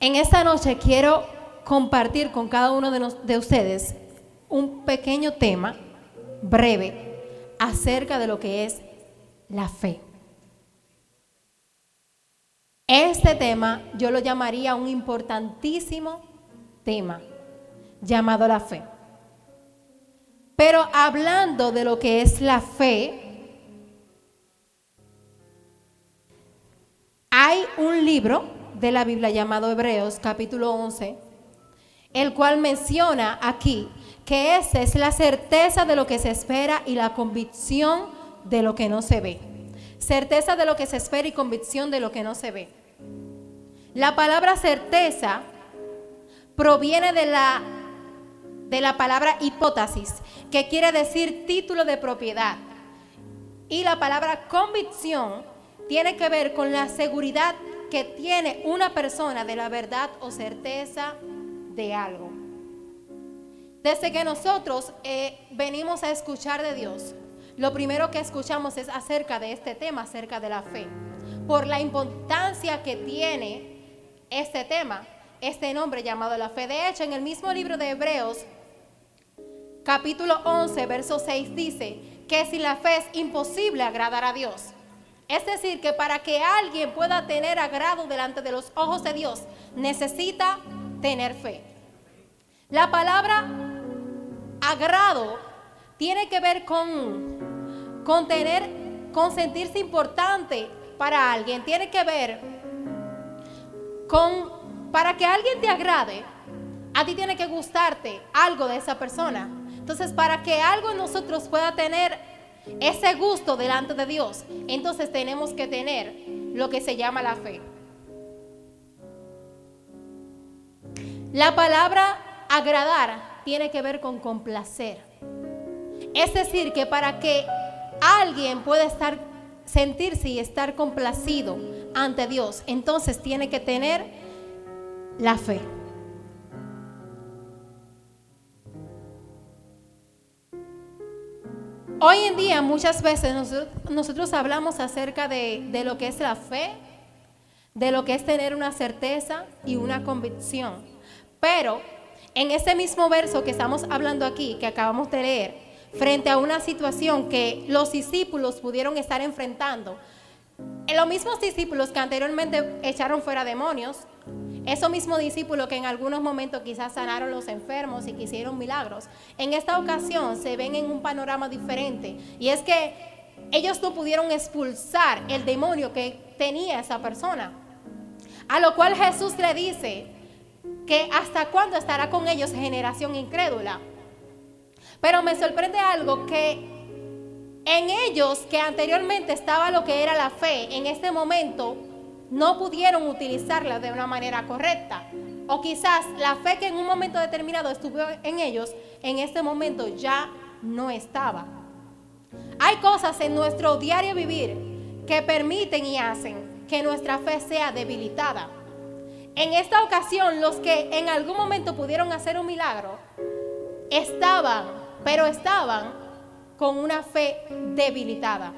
En esta noche quiero compartir con cada uno de ustedes un pequeño tema breve acerca de lo que es la fe. Este tema yo lo llamaría un importantísimo tema llamado la fe. Pero hablando de lo que es la fe, hay un libro de la Biblia llamado Hebreos capítulo 11, el cual menciona aquí que esa es la certeza de lo que se espera y la convicción de lo que no se ve. Certeza de lo que se espera y convicción de lo que no se ve. La palabra certeza proviene de la palabra hipótesis, que quiere decir título de propiedad. Y la palabra convicción tiene que ver con la seguridad que tiene una persona de la verdad o certeza de algo. Desde que nosotros venimos a escuchar de Dios, lo primero que escuchamos es acerca de este tema, acerca de la fe, por la importancia que tiene este tema, este nombre llamado la fe. De hecho, en el mismo libro de Hebreos, capítulo 11, verso 6 dice que sin la fe es imposible agradar a Dios. Es decir, que para que alguien pueda tener agrado delante de los ojos de Dios, necesita tener fe. La palabra agrado tiene que ver con sentirse importante para alguien. Tiene que ver con, para que alguien te agrade, a ti tiene que gustarte algo de esa persona. Entonces, para que algo en nosotros pueda tener ese gusto delante de Dios, entonces tenemos que tener lo que se llama la fe. La palabra agradar tiene que ver con complacer. Es decir, que para que alguien pueda sentirse y estar complacido ante Dios, entonces tiene que tener la fe. Hoy en día muchas veces nosotros hablamos acerca de lo que es la fe, de lo que es tener una certeza y una convicción. Pero en ese mismo verso que estamos hablando aquí, que acabamos de leer, frente a una situación que los discípulos pudieron estar enfrentando, los mismos discípulos que anteriormente echaron fuera demonios, esos mismos discípulos que en algunos momentos quizás sanaron los enfermos y que hicieron milagros, en esta ocasión se ven en un panorama diferente, y es que ellos no pudieron expulsar el demonio que tenía esa persona, a lo cual Jesús le dice que hasta cuándo estará con ellos generación incrédula. Pero me sorprende algo, que en ellos que anteriormente estaba lo que era la fe, en este momento no pudieron utilizarla de una manera correcta. O quizás la fe que en un momento determinado estuvo en ellos, en este momento ya no estaba. Hay cosas en nuestro diario vivir que permiten y hacen que nuestra fe sea debilitada. En esta ocasión, los que en algún momento pudieron hacer un milagro, estaban con una fe debilitada.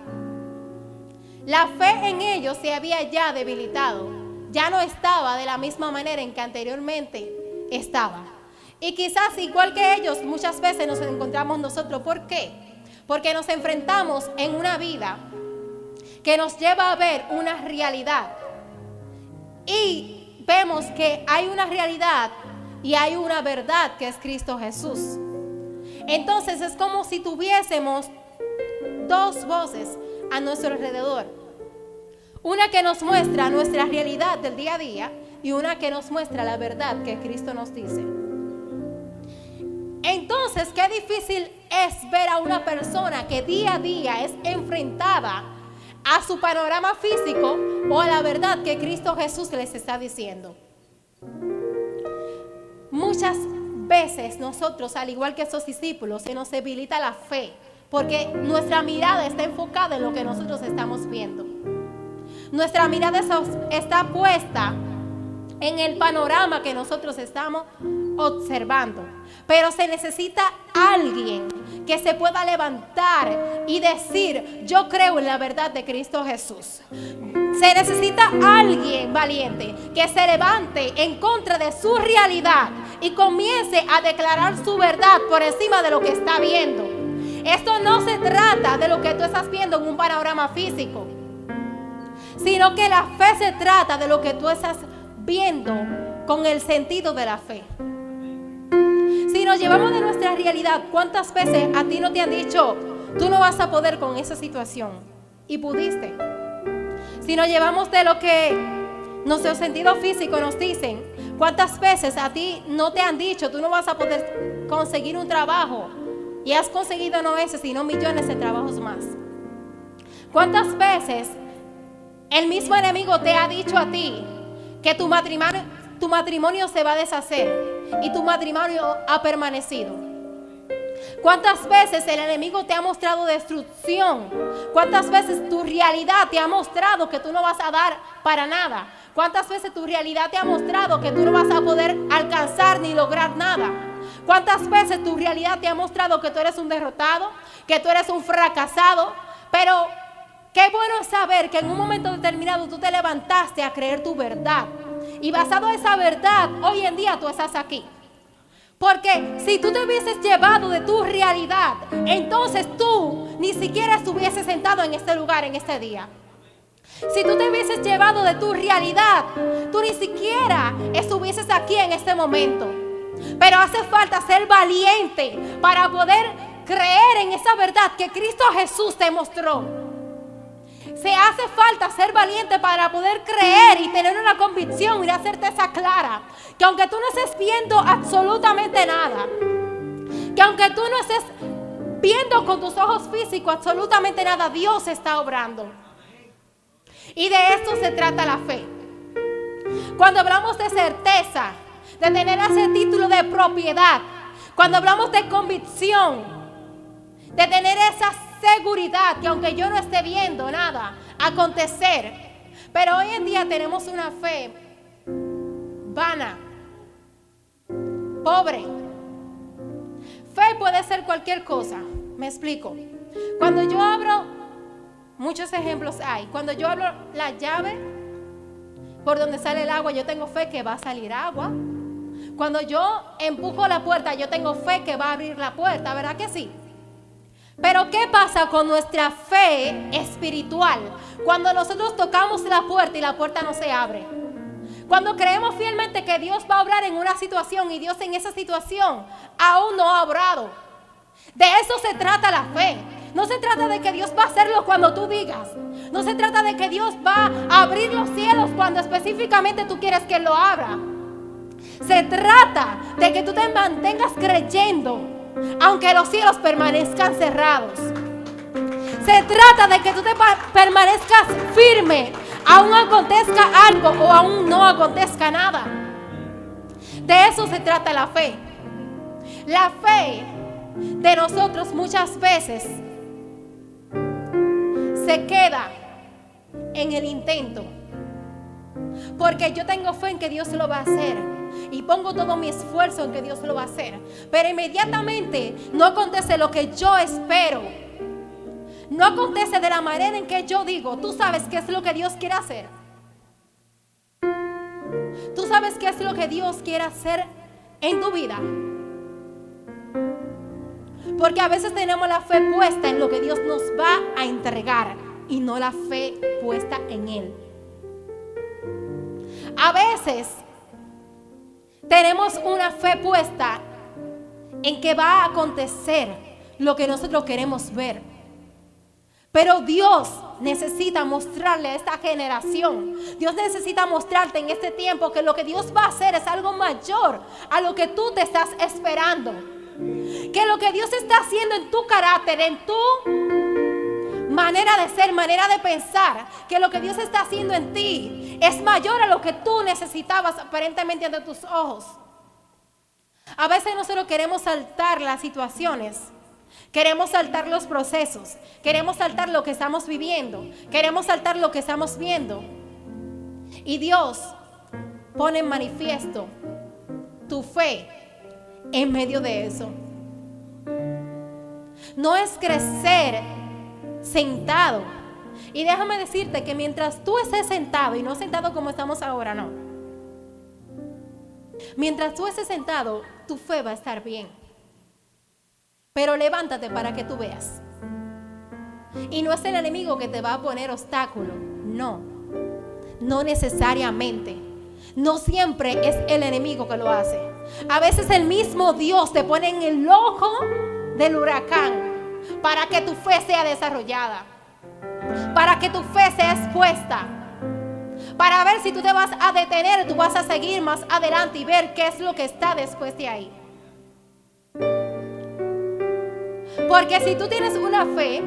La fe en ellos se había ya debilitado, ya no estaba de la misma manera en que anteriormente estaba. Y quizás igual que ellos, muchas veces nos encontramos nosotros. ¿Por qué? Porque nos enfrentamos en una vida que nos lleva a ver una realidad. Y vemos que hay una realidad y hay una verdad que es Cristo Jesús. Entonces es como si tuviésemos dos voces a nuestro alrededor. Una que nos muestra nuestra realidad del día a día y una que nos muestra la verdad que Cristo nos dice. Entonces, qué difícil es ver a una persona que día a día es enfrentada a su panorama físico o a la verdad que Cristo Jesús les está diciendo. Muchas veces nosotros, al igual que esos discípulos, se nos debilita la fe porque nuestra mirada está enfocada en lo que nosotros estamos viendo. Nuestra mirada está puesta en el panorama que nosotros estamos observando. Pero se necesita alguien que se pueda levantar y decir: yo creo en la verdad de Cristo Jesús. Se necesita alguien valiente que se levante en contra de su realidad y comience a declarar su verdad por encima de lo que está viendo. Esto no se trata de lo que tú estás viendo en un panorama físico, sino que la fe se trata de lo que tú estás viendo con el sentido de la fe. Si nos llevamos de nuestra realidad, ¿cuántas veces a ti no te han dicho, tú no vas a poder con esa situación? Y pudiste. Si nos llevamos de lo que nuestro sentido físico nos dicen, ¿cuántas veces a ti no te han dicho, tú no vas a poder conseguir un trabajo? Y has conseguido no ese, sino millones de trabajos más. ¿Cuántas veces el mismo enemigo te ha dicho a ti que tu matrimonio se va a deshacer y tu matrimonio ha permanecido? ¿Cuántas veces el enemigo te ha mostrado destrucción? ¿Cuántas veces tu realidad te ha mostrado que tú no vas a dar para nada? ¿Cuántas veces tu realidad te ha mostrado que tú no vas a poder alcanzar ni lograr nada? ¿Cuántas veces tu realidad te ha mostrado que tú eres un derrotado, que tú eres un fracasado? Pero qué bueno es saber que en un momento determinado tú te levantaste a creer tu verdad. Y basado en esa verdad, hoy en día tú estás aquí. Porque si tú te hubieses llevado de tu realidad, entonces tú ni siquiera estuvieses sentado en este lugar, en este día. Si tú te hubieses llevado de tu realidad, tú ni siquiera estuvieses aquí en este momento. Pero hace falta ser valiente para poder creer en esa verdad que Cristo Jesús te mostró. Se hace falta ser valiente para poder creer y tener una convicción y una certeza clara que aunque tú no estés viendo absolutamente nada, que aunque tú no estés viendo con tus ojos físicos absolutamente nada, Dios está obrando. Y de esto se trata la fe. Cuando hablamos de certeza, de tener ese título de propiedad, cuando hablamos de convicción, de tener esa seguridad que aunque yo no esté viendo nada acontecer, pero hoy en día tenemos una fe vana, pobre. Fe puede ser cualquier cosa. Me explico. Cuando yo abro, muchos ejemplos hay. Cuando yo abro la llave por donde sale el agua, yo tengo fe que va a salir agua. Cuando yo empujo la puerta, yo tengo fe que va a abrir la puerta, ¿verdad que sí? Pero ¿qué pasa con nuestra fe espiritual? Cuando nosotros tocamos la puerta y la puerta no se abre. Cuando creemos fielmente que Dios va a obrar en una situación y Dios en esa situación aún no ha obrado. De eso se trata la fe. No se trata de que Dios va a hacerlo cuando tú digas. No se trata de que Dios va a abrir los cielos cuando específicamente tú quieres que Él lo abra. Se trata de que tú te mantengas creyendo aunque los cielos permanezcan cerrados. Se trata de que tú te permanezcas firme aún acontezca algo o aún no acontezca nada. De eso se trata la fe. La fe de nosotros muchas veces se queda en el intento, porque yo tengo fe en que Dios lo va a hacer y pongo todo mi esfuerzo en que Dios lo va a hacer, pero inmediatamente no acontece lo que yo espero, no acontece de la manera en que yo digo. Tú sabes qué es lo que Dios quiere hacer. Tú sabes qué es lo que Dios quiere hacer en tu vida, porque a veces tenemos la fe puesta en lo que Dios nos va a entregar y no la fe puesta en Él. A veces tenemos una fe puesta en que va a acontecer lo que nosotros queremos ver. Pero Dios necesita mostrarle a esta generación, Dios necesita mostrarte en este tiempo que lo que Dios va a hacer es algo mayor a lo que tú te estás esperando. Que lo que Dios está haciendo en tu carácter, en tu manera de ser, manera de pensar, que lo que Dios está haciendo en ti es mayor a lo que tú necesitabas aparentemente ante tus ojos. A veces nosotros queremos saltar las situaciones, queremos saltar los procesos, queremos saltar lo que estamos viviendo, queremos saltar lo que estamos viendo. Y Dios pone en manifiesto tu fe en medio de eso. No es crecer sentado Y déjame decirte que mientras tú estés sentado, y no sentado como estamos ahora, no. Mientras tú estés sentado, tu fe va a estar bien. Pero levántate para que tú veas. Y no es el enemigo que te va a poner obstáculo. No. No necesariamente. No siempre es el enemigo que lo hace. A veces el mismo Dios te pone en el ojo del huracán para que tu fe sea desarrollada, para que tu fe sea expuesta, para ver si tú te vas a detener, tú vas a seguir más adelante y ver qué es lo que está después de ahí. Porque si tú tienes una fe,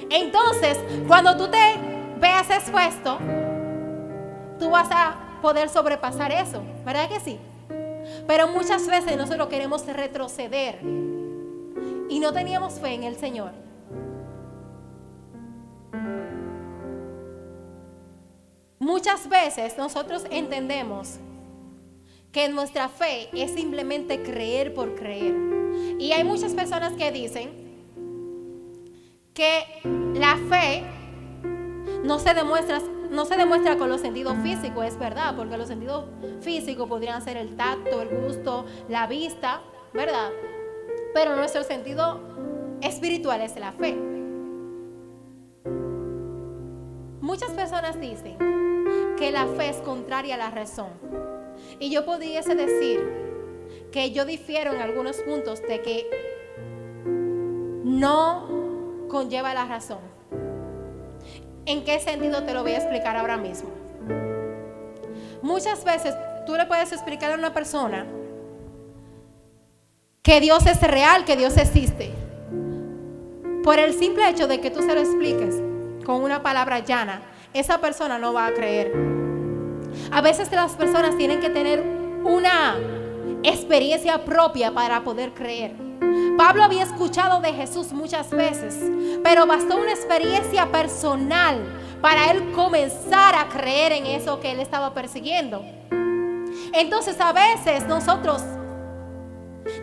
entonces cuando tú te veas expuesto, tú vas a poder sobrepasar eso, ¿verdad que sí? Pero muchas veces nosotros queremos retroceder y no teníamos fe en el Señor. Muchas veces nosotros entendemos que nuestra fe es simplemente creer por creer. Y hay muchas personas que dicen que la fe no se demuestra con los sentidos físicos, es verdad, porque los sentidos físicos podrían ser el tacto, el gusto, la vista, ¿verdad? Pero nuestro sentido espiritual es la fe. Muchas personas dicen que la fe es contraria a la razón. Y yo pudiese decir que yo difiero en algunos puntos de que no conlleva la razón. ¿En qué sentido? Te lo voy a explicar ahora mismo. Muchas veces tú le puedes explicar a una persona que Dios es real, que Dios existe, por el simple hecho de que tú se lo expliques con una palabra llana. Esa persona no va a creer. A veces las personas tienen que tener una experiencia propia para poder creer. Pablo había escuchado de Jesús muchas veces, pero bastó una experiencia personal para él comenzar a creer en eso que él estaba persiguiendo. Entonces a veces nosotros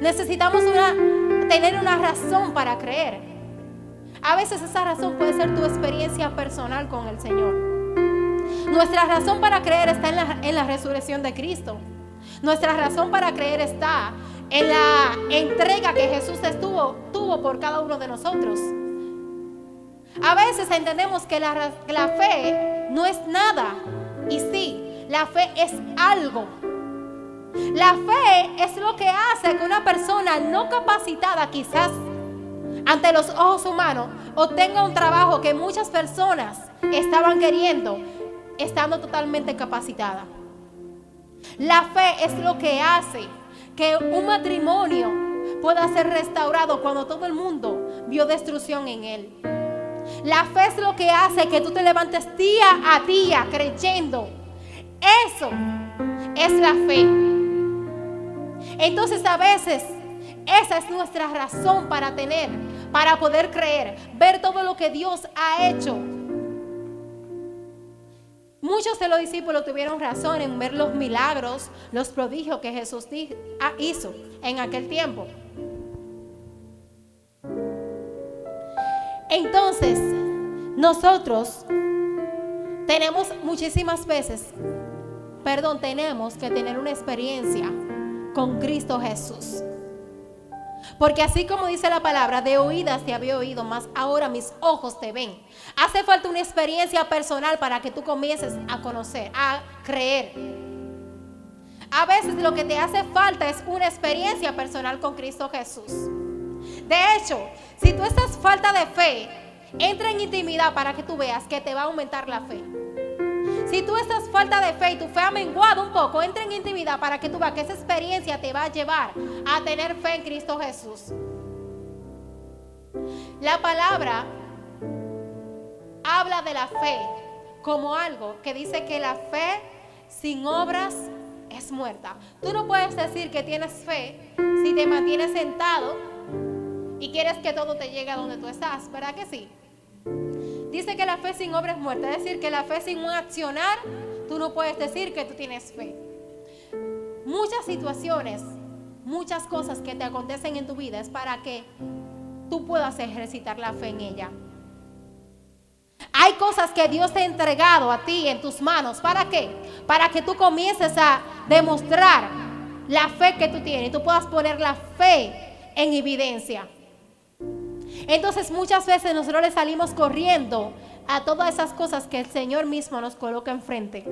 necesitamos tener una razón para creer. A veces esa razón puede ser tu experiencia personal con el Señor. Nuestra razón para creer está en la resurrección de Cristo. Nuestra razón para creer está en la entrega que Jesús tuvo por cada uno de nosotros. A veces entendemos que la fe no es nada. Y sí, la fe es algo. La fe es lo que hace que una persona no capacitada, quizás ante los ojos humanos, obtenga un trabajo que muchas personas estaban queriendo, estando totalmente capacitada. La fe es lo que hace que un matrimonio pueda ser restaurado cuando todo el mundo vio destrucción en él. La fe es lo que hace que tú te levantes día a día creyendo. Eso es la fe. Entonces a veces esa es nuestra razón para poder creer, ver todo lo que Dios ha hecho. Muchos de los discípulos tuvieron razón en ver los milagros, los prodigios que Jesús hizo en aquel tiempo. Entonces, nosotros tenemos que tener una experiencia con Cristo Jesús. Porque así como dice la palabra, de oídas te había oído, mas ahora mis ojos te ven. Hace falta una experiencia personal para que tú comiences a conocer, a creer. A veces lo que te hace falta es una experiencia personal con Cristo Jesús. De hecho, si tú estás falta de fe, entra en intimidad para que tú veas que te va a aumentar la fe. Si tú estás falta de fe y tu fe ha menguado un poco, entra en intimidad para que tú veas que esa experiencia te va a llevar a tener fe en Cristo Jesús. La palabra habla de la fe como algo que dice que la fe sin obras es muerta. Tú no puedes decir que tienes fe si te mantienes sentado y quieres que todo te llegue a donde tú estás, ¿verdad que sí? Dice que la fe sin obra es muerta, es decir, que la fe sin un accionar, tú no puedes decir que tú tienes fe. Muchas situaciones, muchas cosas que te acontecen en tu vida es para que tú puedas ejercitar la fe en ella. Hay cosas que Dios te ha entregado a ti en tus manos. ¿Para qué? Para que tú comiences a demostrar la fe que tú tienes y tú puedas poner la fe en evidencia. Entonces muchas veces nosotros le salimos corriendo a todas esas cosas que el Señor mismo nos coloca enfrente.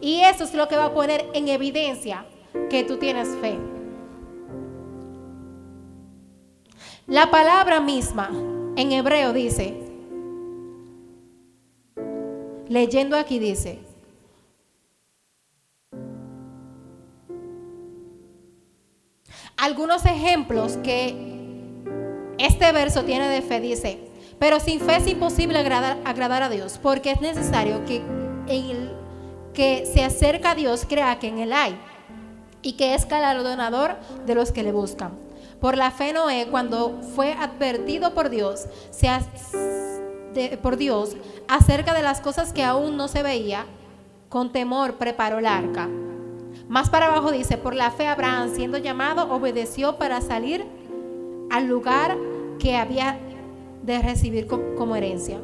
Y eso es lo que va a poner en evidencia que tú tienes fe. La palabra misma en hebreo dice, leyendo aquí dice, algunos ejemplos que este verso tiene de fe, dice, pero sin fe es imposible agradar a Dios, porque es necesario que el que se acerca a Dios crea que en Él hay y que es galardonador de los que le buscan. Por la fe Noé, cuando fue advertido por Dios acerca de las cosas que aún no se veía, con temor preparó el arca. Más para abajo dice, por la fe Abraham, siendo llamado, obedeció para salir al lugar que había de recibir como herencia.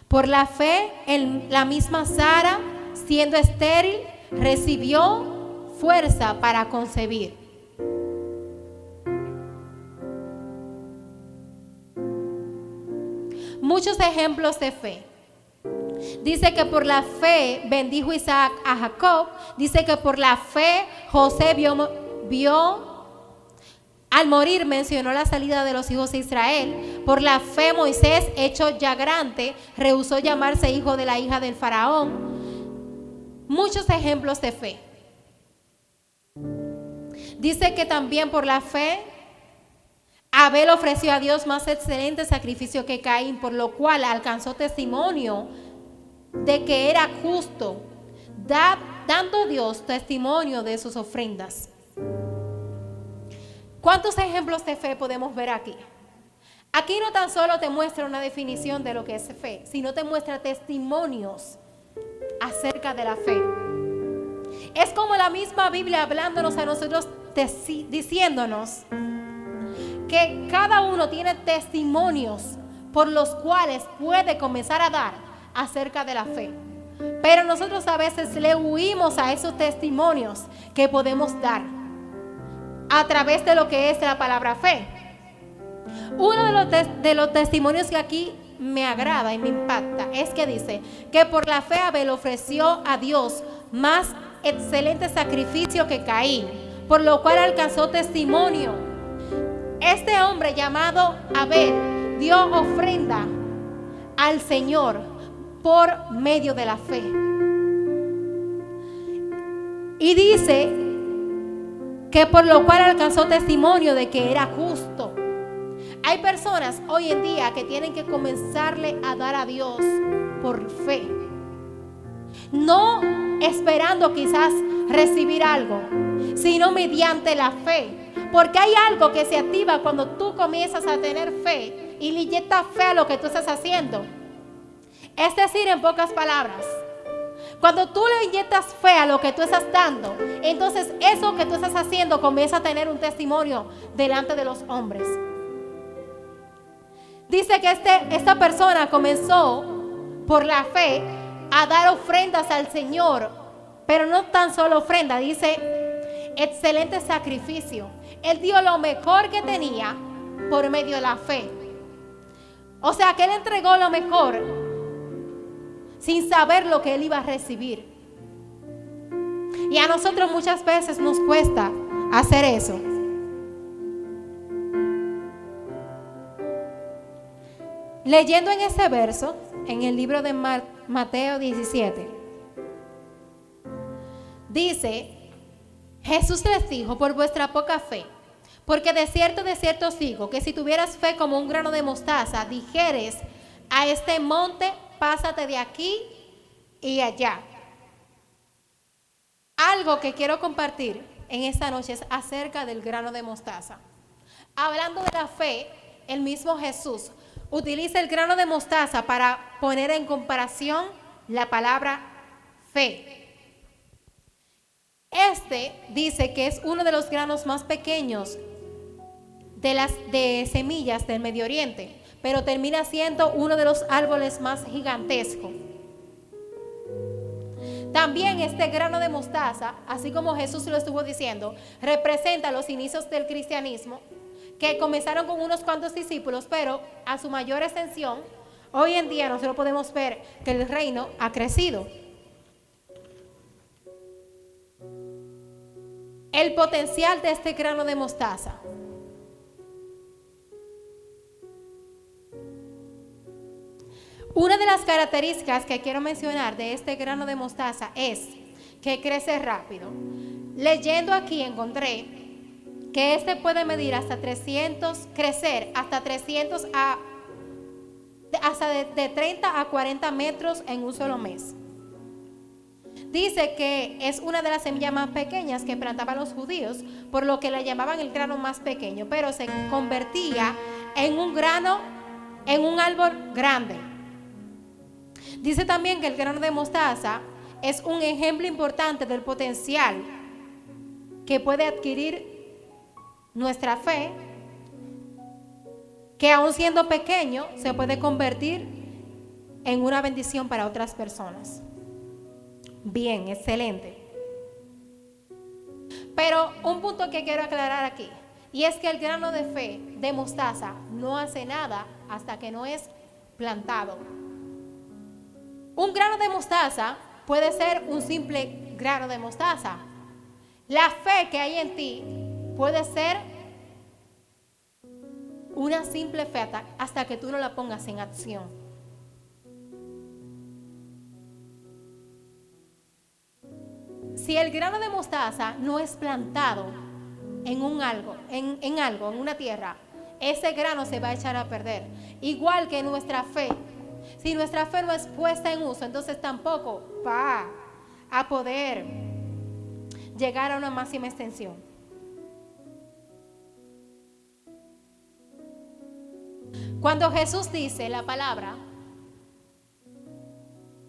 Por la fe, la misma Sara, siendo estéril, recibió fuerza para concebir. Muchos ejemplos de fe. Dice que por la fe bendijo Isaac a Jacob. Dice que por la fe José vio al morir, mencionó la salida de los hijos de Israel. Por la fe Moisés, hecho ya grande, rehusó llamarse hijo de la hija del faraón. Muchos ejemplos de fe. Dice que también por la fe Abel ofreció a Dios más excelente sacrificio que Caín, por lo cual alcanzó testimonio de que era justo, dando Dios testimonio de sus ofrendas. ¿Cuántos ejemplos de fe podemos ver aquí? Aquí no tan solo te muestra una definición de lo que es fe, sino te muestra testimonios acerca de la fe. Es como la misma Biblia hablándonos a nosotros, diciéndonos que cada uno tiene testimonios por los cuales puede comenzar a dar acerca de la fe. Pero nosotros a veces le huimos a esos testimonios que podemos dar a través de lo que es la palabra fe. Uno de los testimonios que aquí me agrada y me impacta es que dice que por la fe Abel ofreció a Dios más excelente sacrificio que Caín, por lo cual alcanzó testimonio. Este hombre llamado Abel dio ofrenda al Señor por medio de la fe. Y dice que por lo cual alcanzó testimonio de que era justo. Hay personas hoy en día que tienen que comenzarle a dar a Dios por fe, no esperando quizás recibir algo, sino mediante la fe. Porque hay algo que se activa cuando tú comienzas a tener fe y le inyectas fe a lo que tú estás haciendo. Es decir, en pocas palabras, cuando tú le inyectas fe a lo que tú estás dando, entonces eso que tú estás haciendo comienza a tener un testimonio delante de los hombres. Dice que esta persona comenzó por la fe a dar ofrendas al Señor, pero no tan solo ofrenda, dice excelente sacrificio. Él dio lo mejor que tenía por medio de la fe. O sea que él entregó lo mejor sin saber lo que él iba a recibir. Y a nosotros muchas veces nos cuesta hacer eso. Leyendo en ese verso, en el libro de Mateo 17, dice: Jesús les dijo, por vuestra poca fe, porque de cierto os digo, que si tuvieras fe como un grano de mostaza, dijeres a este monte, pásate de aquí y allá. Algo que quiero compartir en esta noche es acerca del grano de mostaza. Hablando de la fe, el mismo Jesús utiliza el grano de mostaza para poner en comparación la palabra fe. Este dice que es uno de los granos más pequeños de semillas del Medio Oriente, pero termina siendo uno de los árboles más gigantescos. También este grano de mostaza, así como Jesús lo estuvo diciendo, representa los inicios del cristianismo, que comenzaron con unos cuantos discípulos, pero a su mayor extensión, hoy en día nosotros podemos ver que el reino ha crecido. El potencial de este grano de mostaza. Una de las características que quiero mencionar de este grano de mostaza es que crece rápido. Leyendo aquí encontré que este puede medir hasta 300, crecer hasta 300 hasta de 30 a 40 metros en un solo mes. Dice que es una de las semillas más pequeñas que plantaban los judíos, por lo que le llamaban el grano más pequeño, pero se convertía en un grano, en un árbol grande. Dice también que el grano de mostaza es un ejemplo importante del potencial que puede adquirir nuestra fe, que aun siendo pequeño se puede convertir en una bendición para otras personas. Bien, excelente. Pero un punto que quiero aclarar aquí, y es que el grano de fe de mostaza no hace nada hasta que no es plantado. Un grano de mostaza puede ser un simple grano de mostaza. La fe que hay en ti puede ser una simple fe hasta que tú no la pongas en acción. Si el grano de mostaza no es plantado en una tierra, ese grano se va a echar a perder. Igual que nuestra fe. Si nuestra fe no es puesta en uso, entonces tampoco va a poder llegar a una máxima extensión. Cuando Jesús dice la palabra,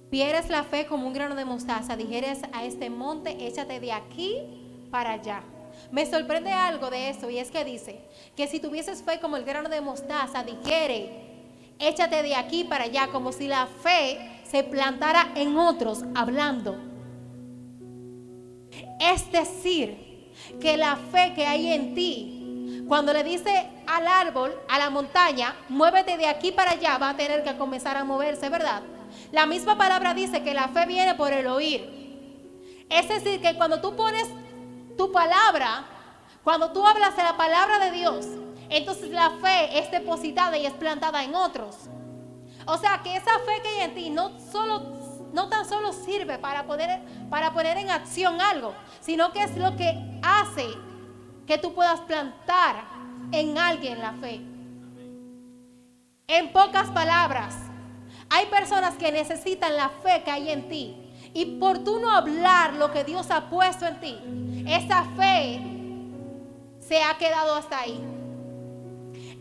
vieres la fe como un grano de mostaza, dijeres a este monte, échate de aquí para allá. Me sorprende algo de esto, y es que dice que si tuvieses fe como el grano de mostaza, dijere, échate de aquí para allá, como si la fe se plantara en otros, hablando. Es decir, que la fe que hay en ti, cuando le dice al árbol, a la montaña, muévete de aquí para allá, va a tener que comenzar a moverse, ¿verdad? La misma palabra dice que la fe viene por el oír. Es decir, que cuando tú pones tu palabra, cuando tú hablas de la palabra de Dios, entonces la fe es depositada y es plantada en otros. O sea que esa fe que hay en ti no tan solo sirve para poner en acción algo, sino que es lo que hace que tú puedas plantar en alguien la fe. En pocas palabras, hay personas que necesitan la fe que hay en ti, y por tú no hablar lo que Dios ha puesto en ti, esa fe se ha quedado hasta ahí.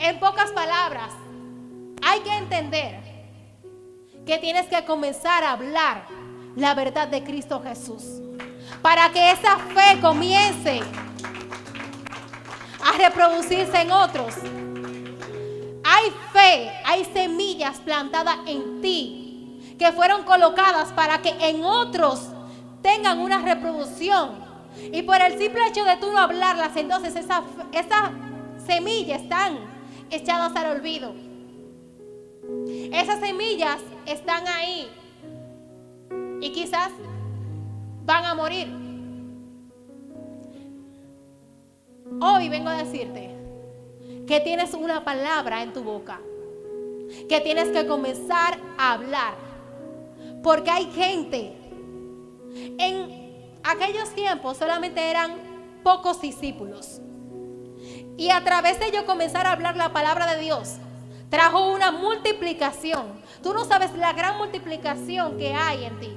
En pocas palabras, hay que entender que tienes que comenzar a hablar la verdad de Cristo Jesús, para que esa fe comience a reproducirse en otros. Hay fe, hay semillas plantadas en ti que fueron colocadas para que en otros tengan una reproducción. Y por el simple hecho de tú no hablarlas, entonces esas semillas están echadas al olvido. Esas semillas están ahí y quizás van a morir. Hoy vengo a decirte que tienes una palabra en tu boca, que tienes que comenzar a hablar, porque hay gente. En aquellos tiempos solamente eran pocos discípulos, y a través de ellos comenzar a hablar la palabra de Dios trajo una multiplicación. Tú no sabes la gran multiplicación que hay en ti.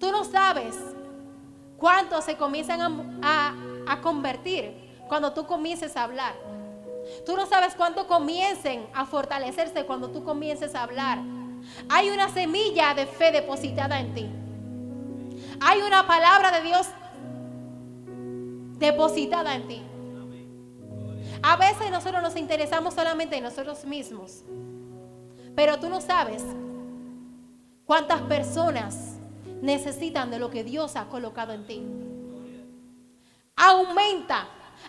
Tú no sabes cuántos se comienzan a convertir cuando tú comiences a hablar. Tú no sabes cuánto comiencen a fortalecerse cuando tú comiences a hablar. Hay una semilla de fe depositada en ti. Hay una palabra de Dios depositada en ti. A veces nosotros nos interesamos solamente en nosotros mismos, pero tú no sabes cuántas personas necesitan de lo que Dios ha colocado en ti. Aumenta,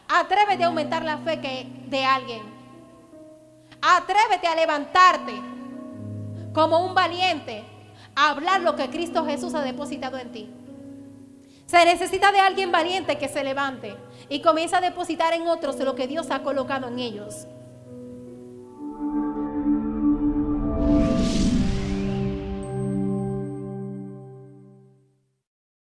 atrévete a aumentar la fe de alguien. Atrévete a levantarte como un valiente, a hablar lo que Cristo Jesús ha depositado en ti. Se necesita de alguien valiente que se levante y comienza a depositar en otros lo que Dios ha colocado en ellos.